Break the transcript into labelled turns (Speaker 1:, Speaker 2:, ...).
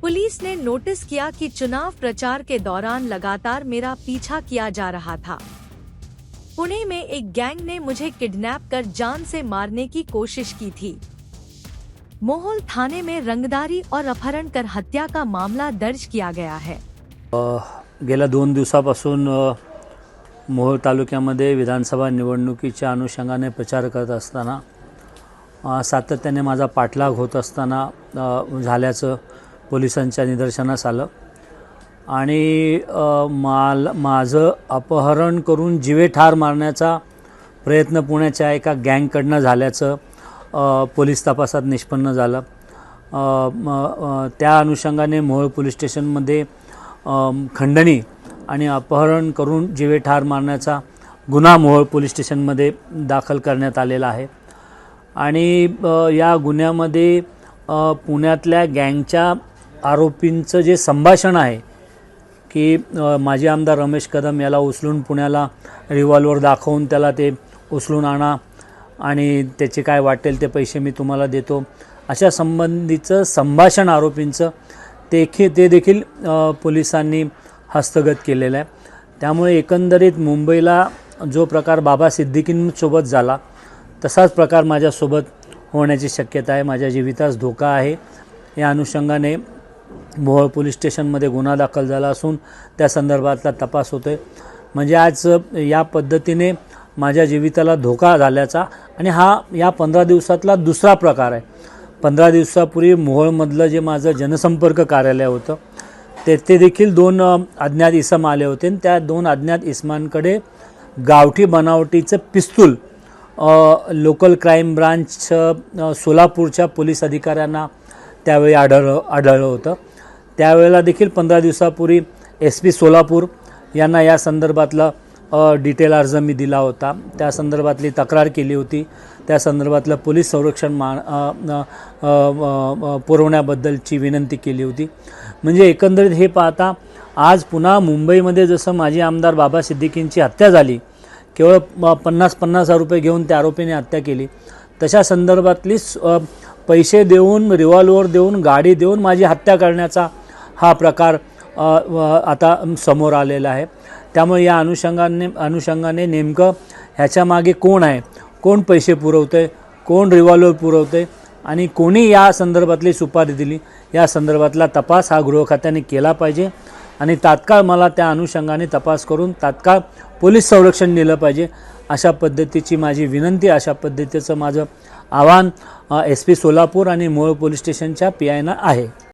Speaker 1: Police ने notice KIA कि चुनाव प्रचार के दौरान लगातार मेरा पीछा किया जा रहा था। पुणे में एक गैंग ने मुझे किडनैप कर जान से मारने की कोशिश की थी। मोहोळ थाने में रंगदारी और अपहरण कर हत्या का मामला दर्ज किया गया है।
Speaker 2: गेल्या 2 दिवसापासून मोहोळ तालुक्यामध्ये विधानसभा निवडणुकीच्या अनुषंगाने प्रचार करत असताना सातत्याने माझा पाठलाग होत असताना झाल्याचं पोलिसांच्या निदर्शनास आलं आणि माझं अपहरण करून जीवे ठार मारण्याचा प्रयत्न पुण्याच्या एका गँगकडनं झाल्याचं पोलीस तपासात निष्पन्न झालं। त्या अनुषंगाने मोहोळ पोलीस स्टेशनमध्ये खंडणी आणि अपहरण करून जीवे ठार मारण्याचा गुन्हा मोहोळ पोलीस स्टेशनमध्ये दाखल करण्यात आलेला आहे आणि या गुन्ह्यामध्ये पुण्यातल्या गँगच्या आरोपींचं जे संभाषण आहे की माजी आमदार रमेश कदम याला उचलून पुण्याला रिव्हॉल्वर दाखवून त्याला ते उचलून आणा आणि त्याचे काय वाटेल ते पैसे मी तुम्हाला देतो, अशा संबंधीचं संभाषण आरोपींचं ते देखील पोलिसांनी हस्तगत केलेलं आहे। त्यामुळे एकंदरीत मुंबईला जो प्रकार बाबा सिद्दीकींसोबत झाला तसाच प्रकार माझ्यासोबत होण्याची शक्यता आहे। माझ्या जीवितास धोका आहे। या अनुषंगाने मोहोळ पोलीस स्टेशनमध्ये गुन्हा दाखल झाला असून त्या संदर्भातला तपास होतोय। म्हणजे आज या पद्धतीने माझ्या जीविताला धोका झाल्याचा आणि हा या 15 दिवसातला दुसरा प्रकार आहे। 15 दिवसापूर्वी मोहोळमधलं जे माझं जनसंपर्क कार्यालय होतं ते देखील 2 अज्ञात इसम आले होते आणि त्या 2 अज्ञात इसमांकडे गावठी बनावटीचं पिस्तूल लोकल क्राईम ब्रांच सोलापूरच्या पोलीस अधिकाऱ्यांना त्यावेळी आढळलं होतं। त्यावेळेला देखील 15 दिवसापूर्वी SP सोलापूर यांना या संदर्भातला डिटेल अर्ज मी दिला होता, त्या संदर्भातली तक्रार केली होती, त्या संदर्भातलं पोलीस संरक्षण पुरवण्याबद्दलची विनंती केली होती। म्हणजे एकंदरीत हे पाहता आज पुन्हा मुंबईमध्ये जसं माजी आमदार बाबा सिद्दीकींची हत्या झाली, केवळ 50,000 रुपये घेऊन त्या आरोपीने हत्या केली, तशा संदर्भातली पैसे देऊन रिव्हॉल्वर देऊन गाडी देऊन माझी हत्या करण्याचा हा प्रकार आता समोर आलेला आहे। त्यामुळे या अनुषंगाने नेमकं ह्याच्या मागे कोण आहे, कोण पैसे पुरवतंय, कोण रिव्हॉल्वर पुरवतंय आणि कोणी या संदर्भातली सुपारी दिली, या संदर्भातला तपास हा गृह खात्याने केला पाहिजे आणि तात्काळ मला त्या अनुषंगाने तपास करून तात्काळ पोलीस संरक्षण दिलं पाहिजे, अशा पद्धतीची माझी विनंती, अशा पद्धतीचं माझं आव्हान SP सोलापूर आणि मोहोळ पोलीस स्टेशनच्या PIना आहे।